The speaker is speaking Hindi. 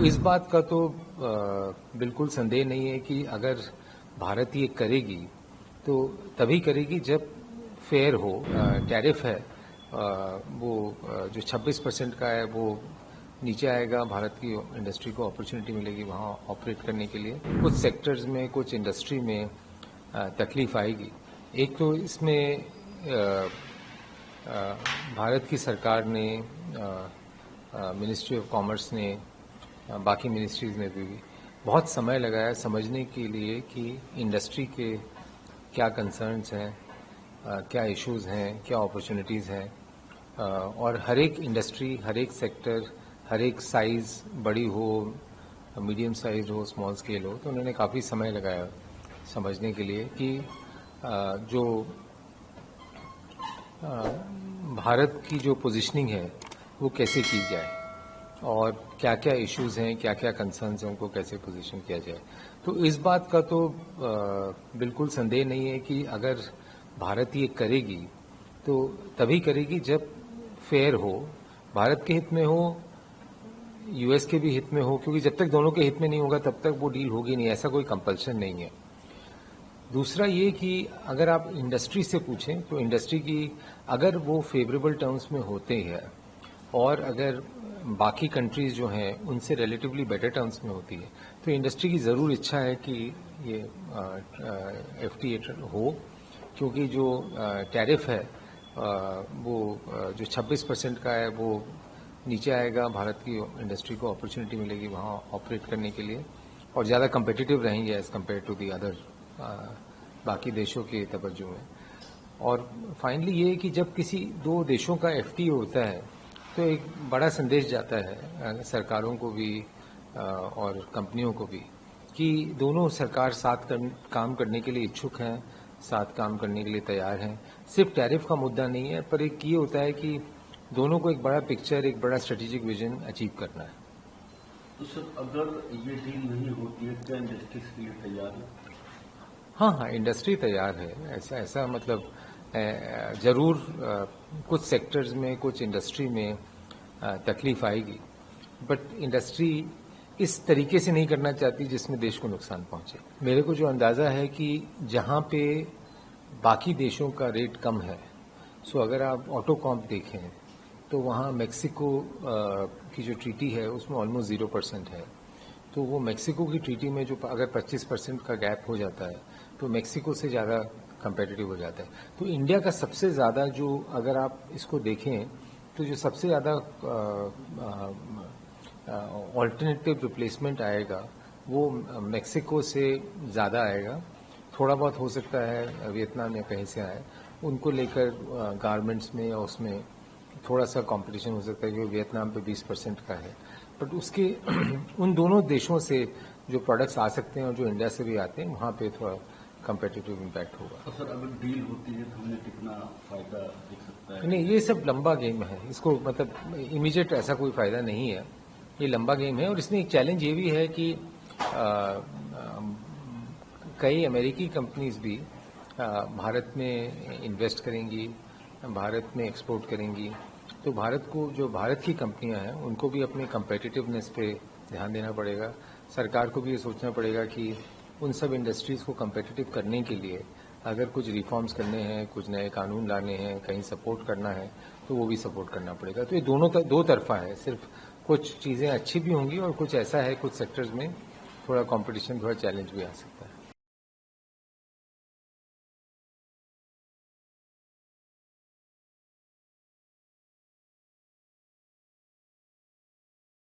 इस बात का तो बिल्कुल संदेह नहीं है कि अगर भारत ये करेगी तो तभी करेगी जब फेयर हो। टैरिफ है वो जो 26% का है वो नीचे आएगा, भारत की इंडस्ट्री को अपॉर्चुनिटी मिलेगी वहाँ ऑपरेट करने के लिए। कुछ सेक्टर्स में, कुछ इंडस्ट्री में तकलीफ आएगी। एक तो इसमें भारत की सरकार ने, मिनिस्ट्री ऑफ कॉमर्स ने, बाकी मिनिस्ट्रीज ने भी बहुत समय लगाया समझने के लिए कि इंडस्ट्री के क्या कंसर्न्स हैं, क्या इश्यूज हैं, क्या अपॉर्चुनिटीज़ हैं, और हर एक इंडस्ट्री, हर एक सेक्टर, हर एक साइज़, बड़ी हो, मीडियम साइज हो, स्मॉल स्केल हो, तो उन्होंने काफ़ी समय लगाया समझने के लिए कि जो भारत की जो पोजीशनिंग है वो कैसे की जाए और क्या क्या इश्यूज हैं, क्या क्या कंसर्न्स हैं, उनको कैसे पोजीशन किया जाए। तो इस बात का तो बिल्कुल संदेह नहीं है कि अगर भारत ये करेगी तो तभी करेगी जब फेयर हो, भारत के हित में हो, यूएस के भी हित में हो, क्योंकि जब तक दोनों के हित में नहीं होगा तब तक वो डील होगी नहीं, ऐसा कोई कंपल्शन नहीं है। दूसरा ये कि अगर आप इंडस्ट्री से पूछें तो इंडस्ट्री की अगर वो फेवरेबल टर्म्स में होते हैं और अगर बाकी कंट्रीज जो हैं उनसे रिलेटिवली बेटर टर्म्स में होती है तो इंडस्ट्री की ज़रूर इच्छा है कि ये FTA हो, क्योंकि जो टैरिफ है वो जो 26% का है वो नीचे आएगा, भारत की इंडस्ट्री को अपॉर्चुनिटी मिलेगी वहाँ ऑपरेट करने के लिए और ज़्यादा कम्पिटिटिव रहेंगे as compare to the other बाकी देशों के तवज्जो में। और फाइनली ये है कि जब किसी दो देशों का FTA होता है तो एक बड़ा संदेश जाता है सरकारों को भी और कंपनियों को भी कि दोनों सरकार साथ काम करने के लिए इच्छुक हैं, साथ काम करने के लिए तैयार हैं। सिर्फ टैरिफ का मुद्दा नहीं है, पर एक ये होता है कि दोनों को एक बड़ा पिक्चर, एक बड़ा स्ट्रेटेजिक विजन अचीव करना है। तो सर, अगर ये डील नहीं होती है क्या इंडस्ट्री इसके लिए तैयार है? हाँ, इंडस्ट्री तैयार है। ऐसा मतलब जरूर कुछ सेक्टर्स में, कुछ इंडस्ट्री में तकलीफ आएगी, बट इंडस्ट्री इस तरीके से नहीं करना चाहती जिसमें देश को नुकसान पहुंचे। मेरे को जो अंदाज़ा है कि जहां पे बाकी देशों का रेट कम है, सो अगर आप ऑटो कॉम्प देखें तो वहाँ मेक्सिको की जो ट्रीटी है उसमें ऑलमोस्ट 0% है। तो वो मेक्सिको की ट्रीटी में जो अगर 25% का गैप हो जाता है तो मेक्सिको से ज़्यादा कंपेटिटिव हो जाता है। तो इंडिया का सबसे ज़्यादा जो, अगर आप इसको देखें तो जो सबसे ज़्यादा ऑल्टरनेटिव रिप्लेसमेंट आएगा वो मेक्सिको से ज़्यादा आएगा। थोड़ा बहुत हो सकता है वियतनाम या कहीं से आए, उनको लेकर गारमेंट्स में या उसमें थोड़ा सा कंपटीशन हो सकता है क्योंकि वियतनाम पे 20% का है, बट उसके उन दोनों देशों से जो प्रोडक्ट्स आ सकते हैं और जो इंडिया से भी आते हैं वहाँ पे थोड़ा कंपेटिटिव इम्पैक्ट होगा। तो सर, अगर डील होती है तो हमें कितना फायदा दिख सकता है? नहीं, ये सब लंबा गेम है, इसको मतलब इमीडिएट ऐसा कोई फायदा नहीं है, ये लंबा गेम है। और इसमें एक चैलेंज ये भी है कि कई अमेरिकी कंपनीज भी भारत में इन्वेस्ट करेंगी, भारत में एक्सपोर्ट करेंगी, तो भारत को, जो भारत की कंपनियां हैं उनको भी अपने कम्पिटिटिवनेस पे ध्यान देना पड़ेगा। सरकार को भी ये सोचना पड़ेगा कि उन सब इंडस्ट्रीज़ को कम्पिटिटिव करने के लिए अगर कुछ रिफॉर्म्स करने हैं, कुछ नए कानून लाने हैं, कहीं सपोर्ट करना है तो वो भी सपोर्ट करना पड़ेगा। तो ये दोनों दो तरफा है, सिर्फ कुछ चीज़ें अच्छी भी होंगी और कुछ ऐसा है कुछ सेक्टर्स में थोड़ा कंपटीशन, थोड़ा चैलेंज भी आ सकता है।